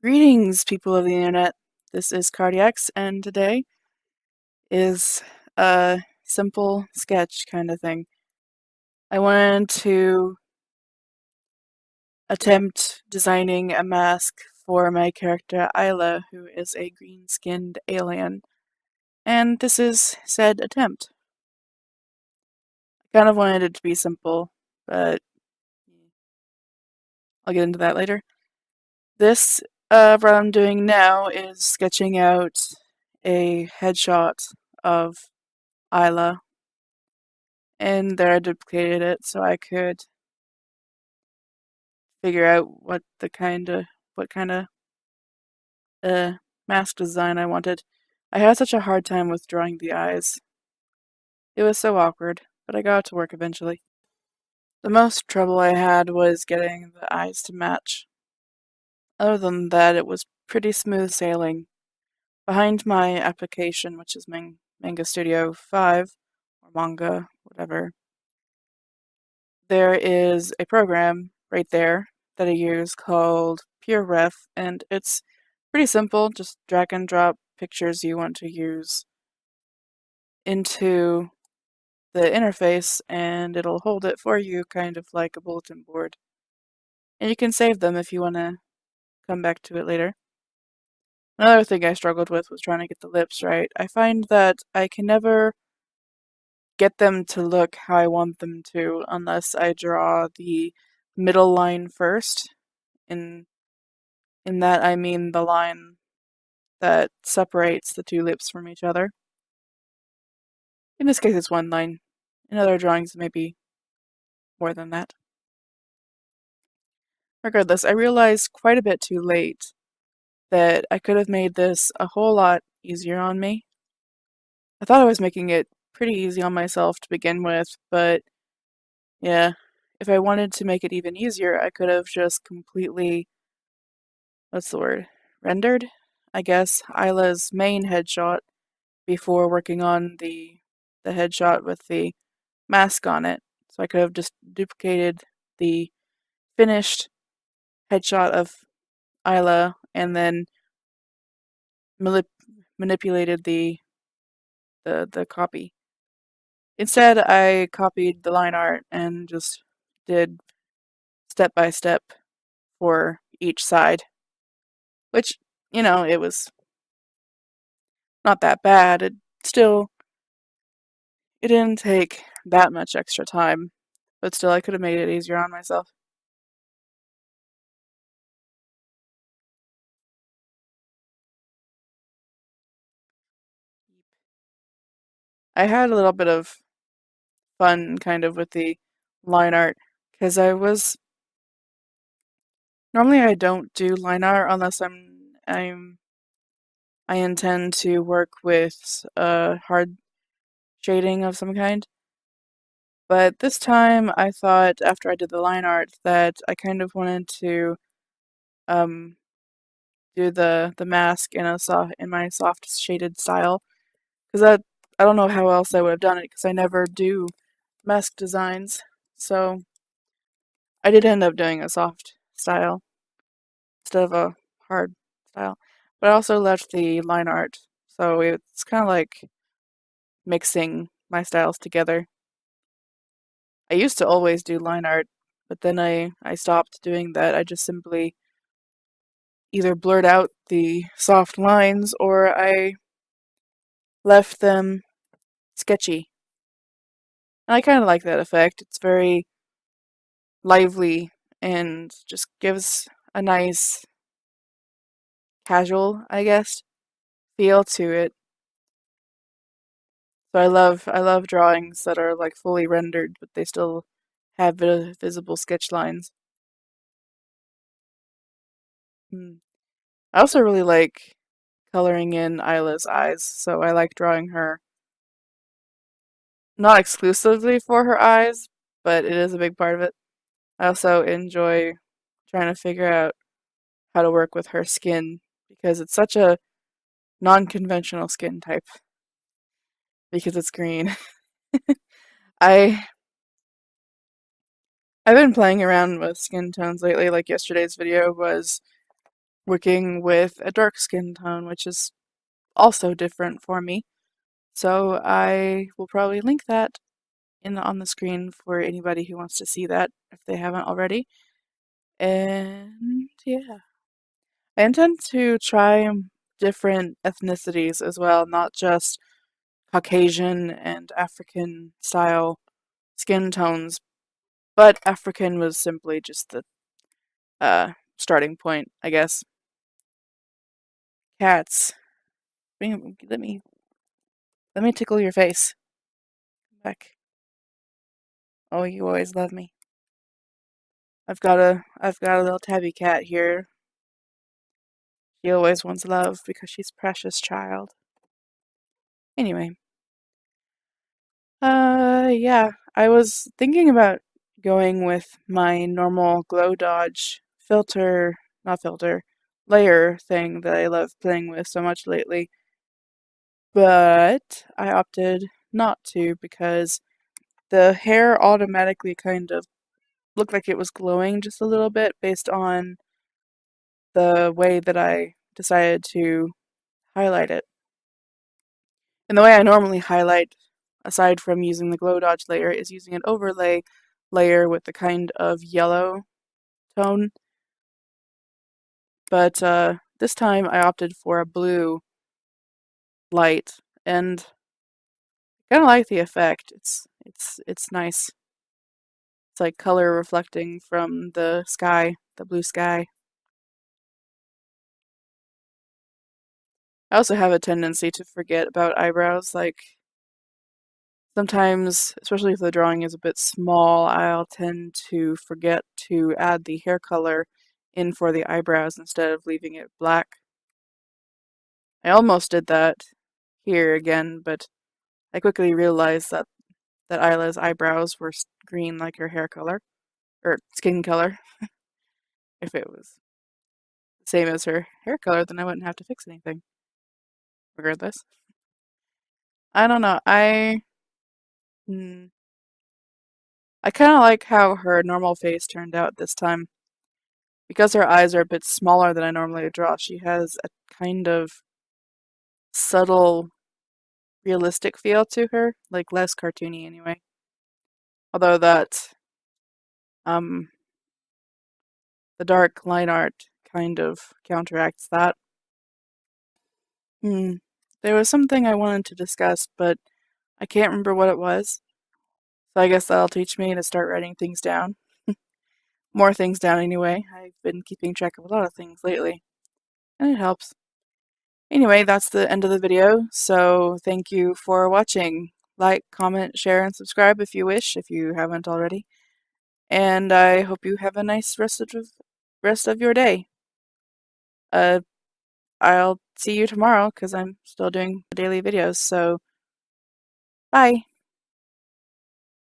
Greetings, people of the internet. This is Cardiacs, and today is a simple sketch kind of thing. I wanted to attempt designing a mask for my character Isla, who is a green-skinned alien, and this is said attempt. I kind of wanted it to be simple, but I'll get into that later. This, what I'm doing now is sketching out a headshot of Isla. And there I duplicated it so I could figure out what kind of mask design I wanted. I had such a hard time with drawing the eyes. It was so awkward, but I got it to work eventually. The most trouble I had was getting the eyes to match. Other than that, it was pretty smooth sailing. Behind my application, which is Manga Studio 5, or Manga, whatever, there is a program right there that I use called PureRef, and it's pretty simple. Just drag and drop pictures you want to use into the interface, and it'll hold it for you, kind of like a bulletin board. And you can save them if you want to come back to it later. Another thing I struggled with was trying to get the lips right. I find that I can never get them to look how I want them to unless I draw the middle line first. In that I mean the line that separates the two lips from each other. In this case it's one line. In other drawings it may be more than that. Regardless, I realized quite a bit too late that I could have made this a whole lot easier on me. I thought I was making it pretty easy on myself to begin with, but yeah, if I wanted to make it even easier, I could have just completely, what's the word, rendered, I guess, Isla's main headshot before working on the headshot with the mask on it. So I could have just duplicated the finished headshot of Isla and then manipulated the copy. Instead, I copied the line art and just did step by step for each side, which, you know, it was not that bad. It didn't take that much extra time, but still I could have made it easier on myself. I had a little bit of fun kind of with the line art because normally I don't do line art unless I intend to work with hard shading of some kind. But this time I thought after I did the line art that I kind of wanted to do the mask in my soft shaded style because I don't know how else I would have done it because I never do mask designs. So I did end up doing a soft style instead of a hard style. But I also left the line art, so it's kind of like mixing my styles together. I used to always do line art, but then I stopped doing that. I just simply either blurred out the soft lines or I left them sketchy. And I kind of like that effect. It's very lively and just gives a nice casual, I guess, feel to it. So I love drawings that are like fully rendered, but they still have visible sketch lines. I also really like coloring in Isla's eyes, so I like drawing her not exclusively for her eyes, but it is a big part of it. I also enjoy trying to figure out how to work with her skin because it's such a non-conventional skin type because it's green. I I've been playing around with skin tones lately, like yesterday's video was working with a dark skin tone, which is also different for me. So I will probably link that on the screen for anybody who wants to see that if they haven't already. And yeah, I intend to try different ethnicities as well, not just Caucasian and African style skin tones, but African was simply just the starting point, I guess. Cats, let me tickle your face. Come back. Oh, you always love me. I've got a little tabby cat here. She always wants love because she's a precious child. Anyway, yeah, I was thinking about going with my normal glow dodge filter, not filter, layer thing that I love playing with so much lately, but I opted not to because the hair automatically kind of looked like it was glowing just a little bit based on the way that I decided to highlight it. And the way I normally highlight, aside from using the glow dodge layer, is using an overlay layer with the kind of yellow tone. But this time I opted for a blue light, and I kind of like the effect. It's nice. It's like color reflecting from the sky, the blue sky. I also have a tendency to forget about eyebrows. Like sometimes, especially if the drawing is a bit small, I'll tend to forget to add the hair color in for the eyebrows instead of leaving it black. I almost did that here again, but I quickly realized that Isla's eyebrows were green like her hair color, or skin color. If it was the same as her hair color, then I wouldn't have to fix anything. Regardless. I don't know. Hmm, I kind of like how her normal face turned out this time. Because her eyes are a bit smaller than I normally draw, she has a kind of subtle, realistic feel to her, like less cartoony anyway. Although um, the dark line art kind of counteracts that. There was something I wanted to discuss, but I can't remember what it was. So I guess that'll teach me to start writing things down. More things down anyway. I've been keeping track of a lot of things lately, and it helps. Anyway, that's the end of the video, so thank you for watching. Like, comment, share, and subscribe if you wish, if you haven't already. And I hope you have a nice rest of your day. I'll see you tomorrow, because I'm still doing daily videos, so bye!